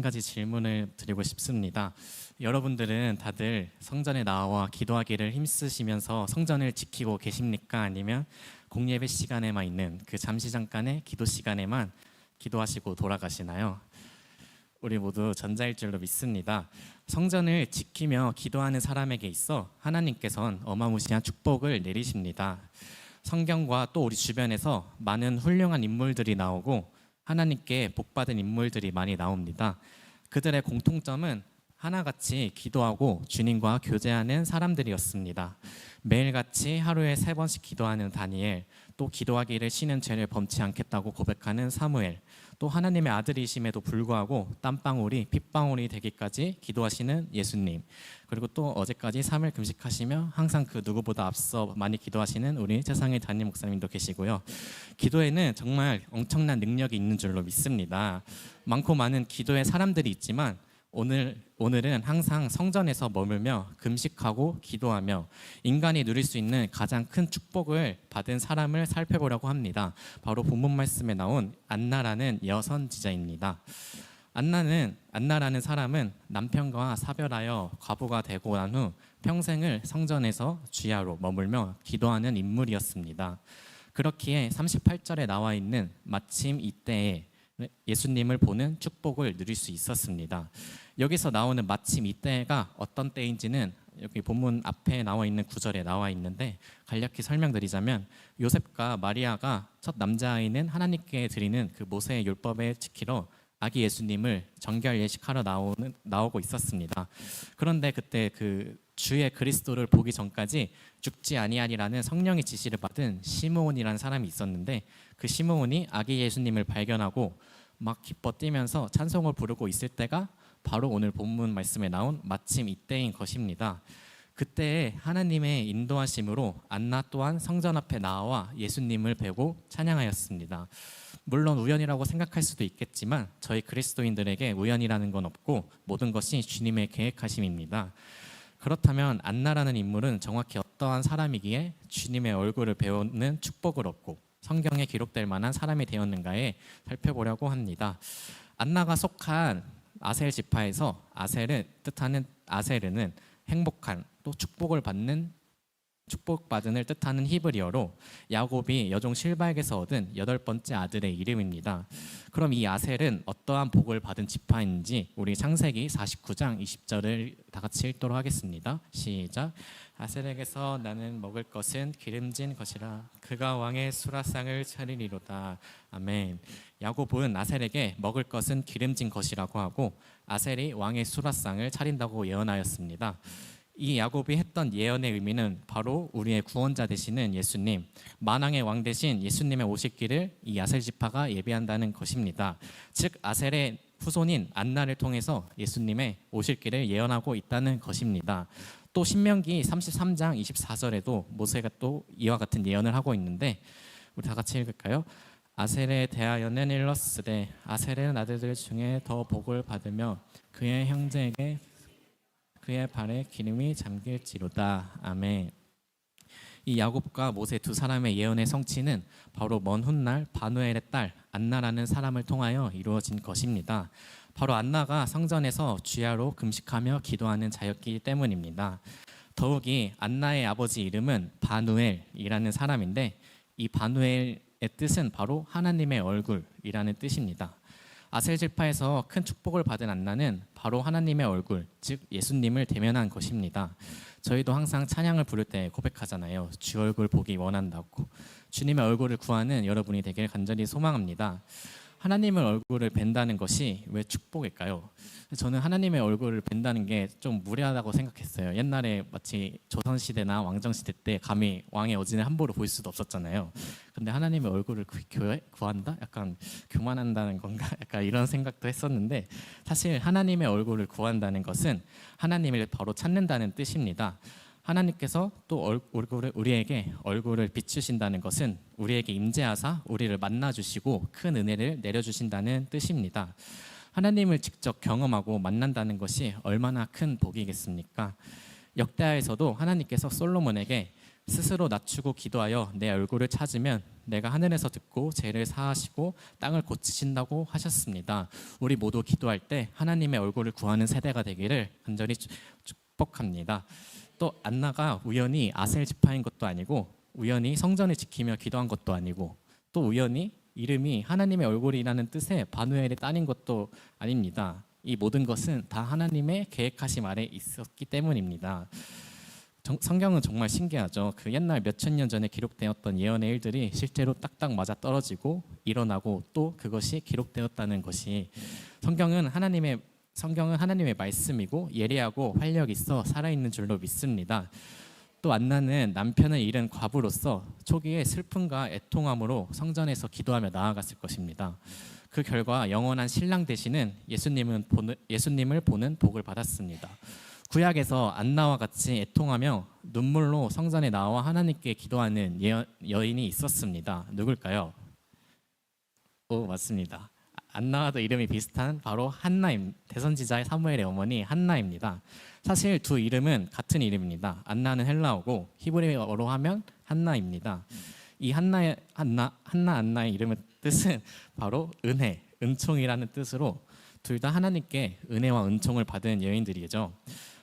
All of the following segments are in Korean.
가지 질문을 드리고 싶습니다. 여러분들은 다들 성전에 나와 기도하기를 힘쓰시면서 성전을 지키고 계십니까? 아니면 공예배 시간에만 있는 그 잠시 잠깐의 기도 시간에만 기도하시고 돌아가시나요? 우리 모두 전자일 줄로 믿습니다. 성전을 지키며 기도하는 사람에게 있어 하나님께서는 어마무시한 축복을 내리십니다. 성경과 또 우리 주변에서 많은 훌륭한 인물들이 나오고 하나님께 복받은 인물들이 많이 나옵니다. 그들의 공통점은 하나같이 기도하고 주님과 교제하는 사람들이었습니다. 매일같이 하루에 3번씩 기도하는 다니엘, 또 기도하기를 쉬는 죄를 범치 않겠다고 고백하는 사무엘, 또 하나님의 아들이심에도 불구하고 땀방울이 핏방울이 되기까지 기도하시는 예수님, 그리고 또 어제까지 3일 금식하시며 항상 그 누구보다 앞서 많이 기도하시는 우리 세상의 담임 목사님도 계시고요. 기도에는 정말 엄청난 능력이 있는 줄로 믿습니다. 많고 많은 기도의 사람들이 있지만 오늘은 항상 성전에서 머물며 금식하고 기도하며 인간이 누릴 수 있는 가장 큰 축복을 받은 사람을 살펴보려고 합니다. 바로 본문 말씀에 나온 안나라는 여선지자입니다. 안나라는 사람은 남편과 사별하여 과부가 되고 난 후 평생을 성전에서 주야로 머물며 기도하는 인물이었습니다. 그렇기에 38절에 나와 있는 마침 이때에 예수님을 보는 축복을 누릴 수 있었습니다. 여기서 나오는 마침 이때가 어떤 때인지는 여기 본문 앞에 나와 있는 구절에 나와 있는데 간략히 설명드리자면 요셉과 마리아가 첫 남자아이는 하나님께 드리는 그 모세의 율법에 지키러 아기 예수님을 정결 예식하러 나오고 있었습니다. 그런데 그때 그 주의 그리스도를 보기 전까지 죽지 아니하리라는 성령의 지시를 받은 시므온이라는 사람이 있었는데 그 시므온이 아기 예수님을 발견하고 막 기뻐 뛰면서 찬송을 부르고 있을 때가 바로 오늘 본문 말씀에 나온 마침 이때인 것입니다. 그때 하나님의 인도하심으로 안나 또한 성전 앞에 나와 예수님을 뵈고 찬양하였습니다. 물론 우연이라고 생각할 수도 있겠지만 저희 그리스도인들에게 우연이라는 건 없고 모든 것이 주님의 계획하심입니다. 그렇다면 안나라는 인물은 정확히 어떠한 사람이기에 주님의 얼굴을 배우는 축복을 얻고 성경에 기록될 만한 사람이 되었는가에 살펴보려고 합니다. 안나가 속한 아셀 지파에서 아셀을 뜻하는 아세르는 행복한 또 축복받은을 뜻하는 히브리어로 야곱이 여종 실바에게서 얻은 8번째 아들의 이름입니다. 그럼 이 아셀은 어떠한 복을 받은 지파인지 우리 창세기 49장 20절을 다 같이 읽도록 하겠습니다. 시작. 아셀에게서 나는 먹을 것은 기름진 것이라 그가 왕의 수라상을 차리리로다. 아멘. 야곱은 아셀에게 먹을 것은 기름진 것이라고 하고 아셀이 왕의 수라상을 차린다고 예언하였습니다. 이 야곱이 했던 예언의 의미는 바로 우리의 구원자 되시는 예수님, 만왕의 왕 되신 예수님의 오실 길을 이 아셀 지파가 예비한다는 것입니다. 즉 아셀의 후손인 안나를 통해서 예수님의 오실 길을 예언하고 있다는 것입니다. 또 신명기 33장 24절에도 모세가 또 이와 같은 예언을 하고 있는데 우리 다 같이 읽을까요? 아셀에 대하여는 일렀으되 아셀의 아들들 중에 더 복을 받으며 그의 형제에게 그의 발에 기름이 잠길지로다. 아멘. 이 야곱과 모세 두 사람의 예언의 성취는 바로 먼 훗날 바누엘의 딸 안나라는 사람을 통하여 이루어진 것입니다. 바로 안나가 성전에서 주야로 금식하며 기도하는 자였기 때문입니다. 더욱이 안나의 아버지 이름은 바누엘이라는 사람인데 이 바누엘의 뜻은 바로 하나님의 얼굴이라는 뜻입니다. 아셀 지파에서 큰 축복을 받은 안나는 바로 하나님의 얼굴, 즉 예수님을 대면한 것입니다. 저희도 항상 찬양을 부를 때 고백하잖아요. 주 얼굴 보기 원한다고. 주님의 얼굴을 구하는 여러분이 되길 간절히 소망합니다. 하나님의 얼굴을 뵌다는 것이 왜 축복일까요? 저는 하나님의 얼굴을 뵌다는 게 좀 무례하다고 생각했어요. 옛날에 마치 조선시대나 왕정시대 때 감히 왕의 어진을 함부로 볼 수도 없었잖아요. 근데 하나님의 얼굴을 구한다? 약간 교만한다는 건가? 약간 이런 생각도 했었는데 사실 하나님의 얼굴을 구한다는 것은 하나님을 바로 찾는다는 뜻입니다. 하나님께서 또 우리에게 얼굴을 비추신다는 것은 우리에게 임재하사 우리를 만나주시고 큰 은혜를 내려주신다는 뜻입니다. 하나님을 직접 경험하고 만난다는 것이 얼마나 큰 복이겠습니까? 역대하에서도 하나님께서 솔로몬에게 스스로 낮추고 기도하여 내 얼굴을 찾으면 내가 하늘에서 듣고 죄를 사하시고 땅을 고치신다고 하셨습니다. 우리 모두 기도할 때 하나님의 얼굴을 구하는 세대가 되기를 간절히 축복합니다. 또 안나가 우연히 아셀 지파인 것도 아니고 우연히 성전을 지키며 기도한 것도 아니고 또 우연히 이름이 하나님의 얼굴이라는 뜻의 바누엘의 딸인 것도 아닙니다. 이 모든 것은 다 하나님의 계획하심 아래 있었기 때문입니다. 성경은 정말 신기하죠. 그 옛날 몇천 년 전에 기록되었던 예언의 일들이 실제로 딱딱 맞아 떨어지고 일어나고 또 그것이 기록되었다는 것이 성경은 하나님의 말씀이고 예리하고 활력 있어 살아있는 줄로 믿습니다. 또 안나는 남편을 잃은 과부로서 초기에 슬픔과 애통함으로 성전에서 기도하며 나아갔을 것입니다. 그 결과 영원한 신랑 되시는 예수님을 보는 복을 받았습니다. 구약에서 안나와 같이 애통하며 눈물로 성전에 나와 하나님께 기도하는 여인이 있었습니다. 누굴까요? 맞습니다. 안나와도 이름이 비슷한 바로 대선지자의 사무엘의 어머니 한나입니다. 사실 두 이름은 같은 이름입니다. 안나는 헬라어고 히브리어로 하면 한나입니다. 이 안나의 이름의 뜻은 바로 은혜, 은총이라는 뜻으로 둘 다 하나님께 은혜와 은총을 받은 여인들이죠.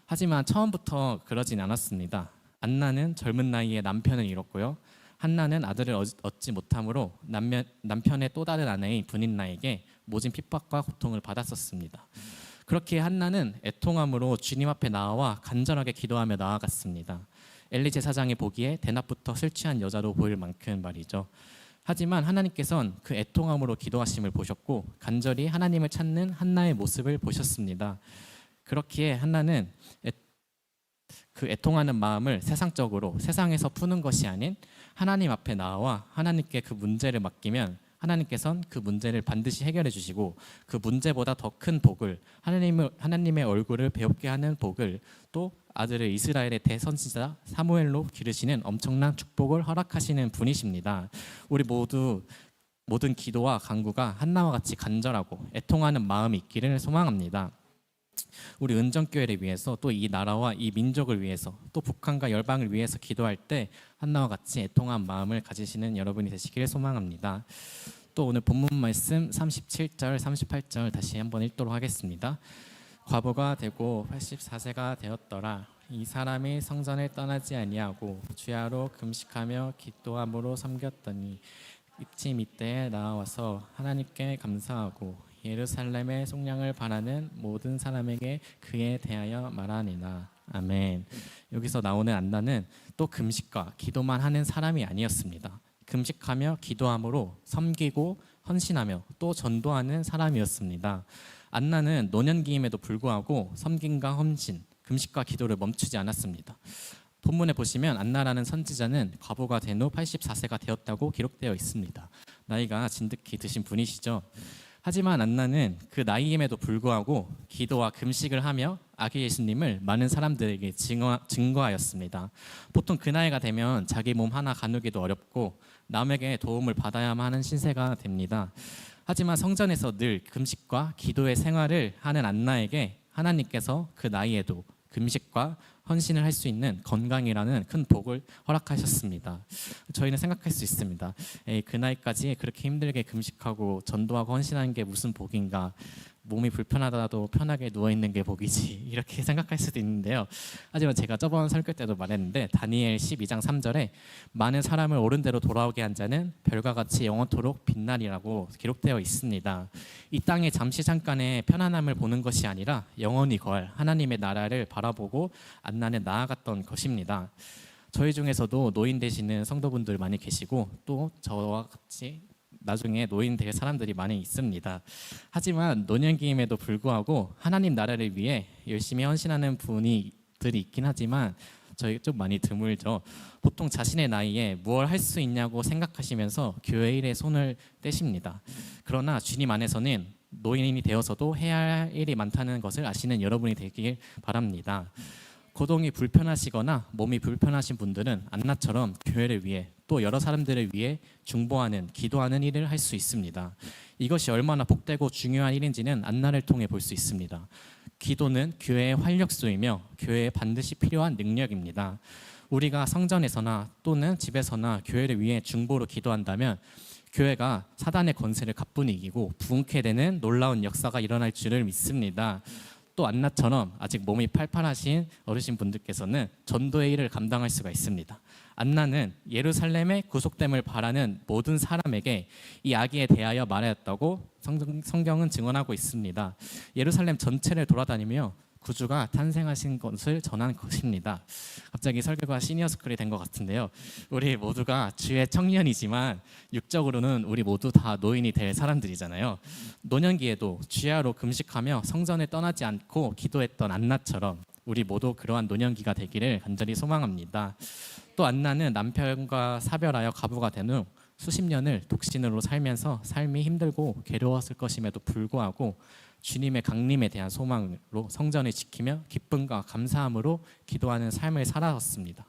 하지만 처음부터 그러진 않았습니다. 안나는 젊은 나이에 남편을 잃었고요. 한나는 아들을 얻지 못함으로 남편의 또 다른 아내인 브닌나에게 모진 핍박과 고통을 받았었습니다. 그렇게 한나는 애통함으로 주님 앞에 나와 간절하게 기도하며 나아갔습니다. 엘리 제사장이 보기에 대낮부터 술 취한 여자로 보일 만큼 말이죠. 하지만 하나님께서는 그 애통함으로 기도하심을 보셨고 간절히 하나님을 찾는 한나의 모습을 보셨습니다. 그렇기에 한나는 그 애통하는 마음을 세상에서 푸는 것이 아닌 하나님 앞에 나와 하나님께 그 문제를 맡기면 하나님께서는 그 문제를 반드시 해결해 주시고 그 문제보다 더 큰 복을 하나님의 얼굴을 배웁게 하는 복을 또 아들을 이스라엘의 대선지자 사무엘로 기르시는 엄청난 축복을 허락하시는 분이십니다. 우리 모든 기도와 간구가 한나와 같이 간절하고 애통하는 마음이 있기를 소망합니다. 우리 은정교회를 위해서 또 이 나라와 이 민족을 위해서 또 북한과 열방을 위해서 기도할 때 한나와 같이 애통한 마음을 가지시는 여러분이 되시기를 소망합니다. 또 오늘 본문 말씀 37절 38절 다시 한번 읽도록 하겠습니다. 과부가 되고 84세가 되었더라. 이 사람이 성전을 떠나지 아니하고 주야로 금식하며 기도함으로 섬겼더니 입침 이때에 나와서 하나님께 감사하고 예루살렘의 속량을 바라는 모든 사람에게 그에 대하여 말하니라. 아멘. 여기서 나오는 안나는 또 금식과 기도만 하는 사람이 아니었습니다. 금식하며 기도함으로 섬기고 헌신하며 또 전도하는 사람이었습니다. 안나는 노년기임에도 불구하고 섬김과 헌신, 금식과 기도를 멈추지 않았습니다. 본문에 보시면 안나라는 선지자는 과부가 된 후 84세가 되었다고 기록되어 있습니다. 나이가 진득히 드신 분이시죠. 하지만 안나는 그 나이임에도 불구하고 기도와 금식을 하며 아기 예수님을 많은 사람들에게 증거하였습니다. 보통 그 나이가 되면 자기 몸 하나 가누기도 어렵고 남에게 도움을 받아야만 하는 신세가 됩니다. 하지만 성전에서 늘 금식과 기도의 생활을 하는 안나에게 하나님께서 그 나이에도 금식과 헌신을 할 수 있는 건강이라는 큰 복을 허락하셨습니다. 저희는 생각할 수 있습니다. 그 나이까지 그렇게 힘들게 금식하고 전도하고 헌신하는 게 무슨 복인가? 몸이 불편하다도 편하게 누워있는 게 복이지 이렇게 생각할 수도 있는데요. 하지만 제가 저번 설교 때도 말했는데 다니엘 12장 3절에 많은 사람을 옳은 대로 돌아오게 한 자는 별과 같이 영원토록 빛나리라고 기록되어 있습니다. 이 땅에 잠시 잠깐의 편안함을 보는 것이 아니라 영원히 거할 하나님의 나라를 바라보고 안나는 나아갔던 것입니다. 저희 중에서도 노인 되시는 성도분들 많이 계시고 또 저와 같이 나중에 노인 될 사람들이 많이 있습니다. 하지만 노년기임에도 불구하고 하나님 나라를 위해 열심히 헌신하는 분들이 있긴 하지만 저희 좀 많이 드물죠. 보통 자신의 나이에 무엇을 할 수 있냐고 생각하시면서 교회 일에 손을 떼십니다. 그러나 주님 안에서는 노인이 되어서도 해야 할 일이 많다는 것을 아시는 여러분이 되길 바랍니다. 거동이 불편하시거나 몸이 불편하신 분들은 안나처럼 교회를 위해 또 여러 사람들을 위해 중보하는 기도하는 일을 할 수 있습니다. 이것이 얼마나 복되고 중요한 일인지는 안나를 통해 볼 수 있습니다. 기도는 교회의 활력소이며 교회에 반드시 필요한 능력입니다. 우리가 성전에서나 또는 집에서나 교회를 위해 중보로 기도한다면 교회가 사단의 권세를 가뿐히 이기고 부흥케 되는 놀라운 역사가 일어날 줄을 믿습니다. 또 안나처럼 아직 몸이 팔팔하신 어르신분들께서는 전도의 일을 감당할 수가 있습니다. 안나는 예루살렘의 구속됨을 바라는 모든 사람에게 이 아기에 대하여 말하였다고 성경은 증언하고 있습니다. 예루살렘 전체를 돌아다니며 구주가 탄생하신 것을 전한 것입니다. 갑자기 설교가 시니어 스쿨이 된 것 같은데요. 우리 모두가 주의 청년이지만 육적으로는 우리 모두 다 노인이 될 사람들이잖아요. 노년기에도 주야로 금식하며 성전을 떠나지 않고 기도했던 안나처럼 우리 모두 그러한 노년기가 되기를 간절히 소망합니다. 또 안나는 남편과 사별하여 가부가 된 후 수십 년을 독신으로 살면서 삶이 힘들고 괴로웠을 것임에도 불구하고 주님의 강림에 대한 소망으로 성전을 지키며 기쁨과 감사함으로 기도하는 삶을 살아왔습니다.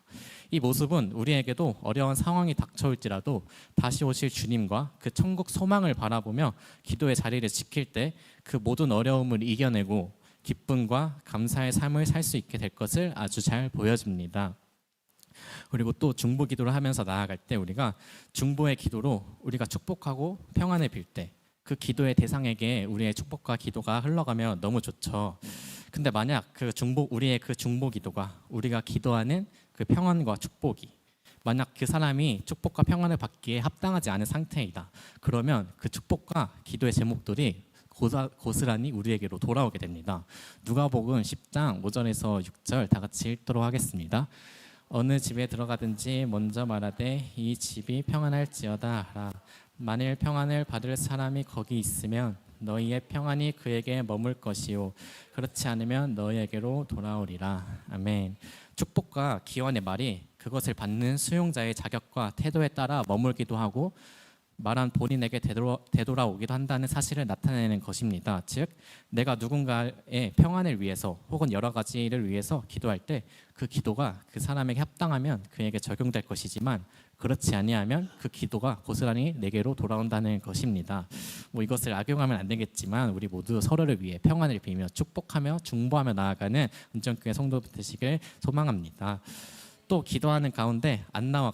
이 모습은 우리에게도 어려운 상황이 닥쳐올지라도 다시 오실 주님과 그 천국 소망을 바라보며 기도의 자리를 지킬 때 그 모든 어려움을 이겨내고 기쁨과 감사의 삶을 살 수 있게 될 것을 아주 잘 보여줍니다. 그리고 또 중보 기도를 하면서 나아갈 때 우리가 중보의 기도로 우리가 축복하고 평안을 빌 때 그 기도의 대상에게 우리의 축복과 기도가 흘러가면 너무 좋죠. 근데 만약 우리의 그 중보 기도가 우리가 기도하는 그 평안과 축복이 만약 그 사람이 축복과 평안을 받기에 합당하지 않은 상태이다. 그러면 그 축복과 기도의 제목들이 고스란히 우리에게로 돌아오게 됩니다. 누가복음 10장 5절에서 6절 다 같이 읽도록 하겠습니다. 어느 집에 들어가든지 먼저 말하되 이 집이 평안할지어다 하라. 만일 평안을 받을 사람이 거기 있으면 너희의 평안이 그에게 머물 것이요 그렇지 않으면 너희에게로 돌아오리라. 아멘. 축복과 기원의 말이 그것을 받는 수용자의 자격과 태도에 따라 머물기도 하고 말한 본인에게 되돌아오기도 한다는 사실을 나타내는 것입니다. 즉 내가 누군가의 평안을 위해서 혹은 여러 가지를 위해서 기도할 때 그 기도가 그 사람에게 합당하면 그에게 적용될 것이지만 그렇지 아니하면 그 기도가 고스란히 내게로 돌아온다는 것입니다. 이것을 악용하면 안 되겠지만 우리 모두 서로를 위해 평안을 빌며 축복하며 중보하며 나아가는 은정교회 성도 되시길 소망합니다. 또 기도하는 가운데 한나와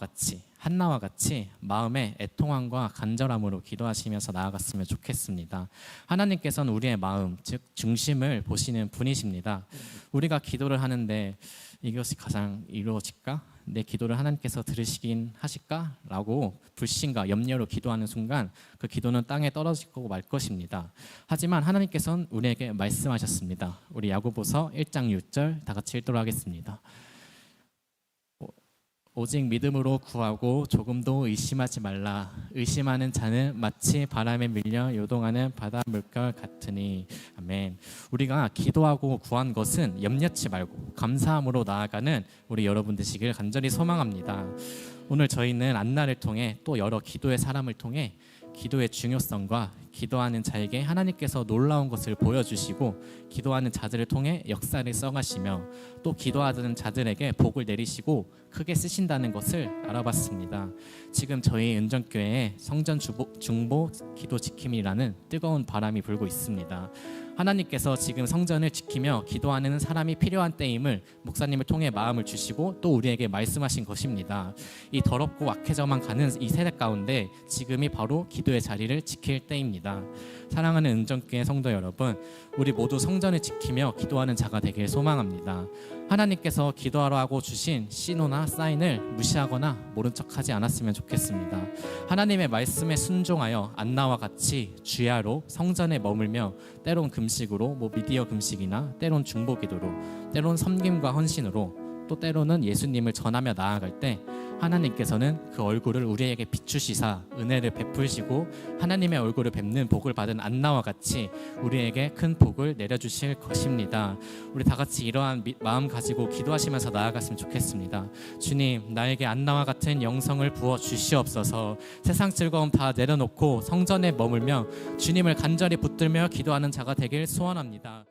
같이 마음의 애통함과 간절함으로 기도하시면서 나아갔으면 좋겠습니다. 하나님께서는 우리의 마음, 즉 중심을 보시는 분이십니다. 우리가 기도를 하는데 이것이 가장 이루어질까? 내 기도를 하나님께서 들으시긴 하실까? 라고 불신과 염려로 기도하는 순간 그 기도는 땅에 떨어질 거고 말 것입니다. 하지만 하나님께서는 우리에게 말씀하셨습니다. 우리 야고보서 1장 6절 다 같이 읽도록 하겠습니다. 오직 믿음으로 구하고 조금도 의심하지 말라. 의심하는 자는 마치 바람에 밀려 요동하는 바다 물결 같으니. 아멘. 우리가 기도하고 구한 것은 염려치 말고 감사함으로 나아가는 우리 여러분 되시길 간절히 소망합니다. 오늘 저희는 안나를 통해 또 여러 기도의 사람을 통해 기도의 중요성과 기도하는 자에게 하나님께서 놀라운 것을 보여주시고 기도하는 자들을 통해 역사를 써가시며 또 기도하는 자들에게 복을 내리시고 크게 쓰신다는 것을 알아봤습니다. 지금 저희 은정교회에 성전 중보 기도 지킴이라는 뜨거운 바람이 불고 있습니다. 하나님께서 지금 성전을 지키며 기도하는 사람이 필요한 때임을 목사님을 통해 마음을 주시고 또 우리에게 말씀하신 것입니다. 이 더럽고 악해져만 가는 이 세대 가운데 지금이 바로 기도의 자리를 지킬 때입니다. 사랑하는 은정교회 성도 여러분, 우리 모두 성전을 지키며 기도하는 자가 되길 소망합니다. 하나님께서 기도하러 하고 주신 신호나 사인을 무시하거나 모른 척하지 않았으면 좋겠습니다. 하나님의 말씀에 순종하여 안나와 같이 주야로 성전에 머물며 때론 금식으로 미디어 금식이나 때론 중보기도로 때론 섬김과 헌신으로 또 때로는 예수님을 전하며 나아갈 때 하나님께서는 그 얼굴을 우리에게 비추시사 은혜를 베푸시고 하나님의 얼굴을 뵙는 복을 받은 안나와 같이 우리에게 큰 복을 내려주실 것입니다. 우리 다 같이 이러한 마음 가지고 기도하시면서 나아갔으면 좋겠습니다. 주님, 나에게 안나와 같은 영성을 부어 주시옵소서. 세상 즐거움 다 내려놓고 성전에 머물며 주님을 간절히 붙들며 기도하는 자가 되길 소원합니다.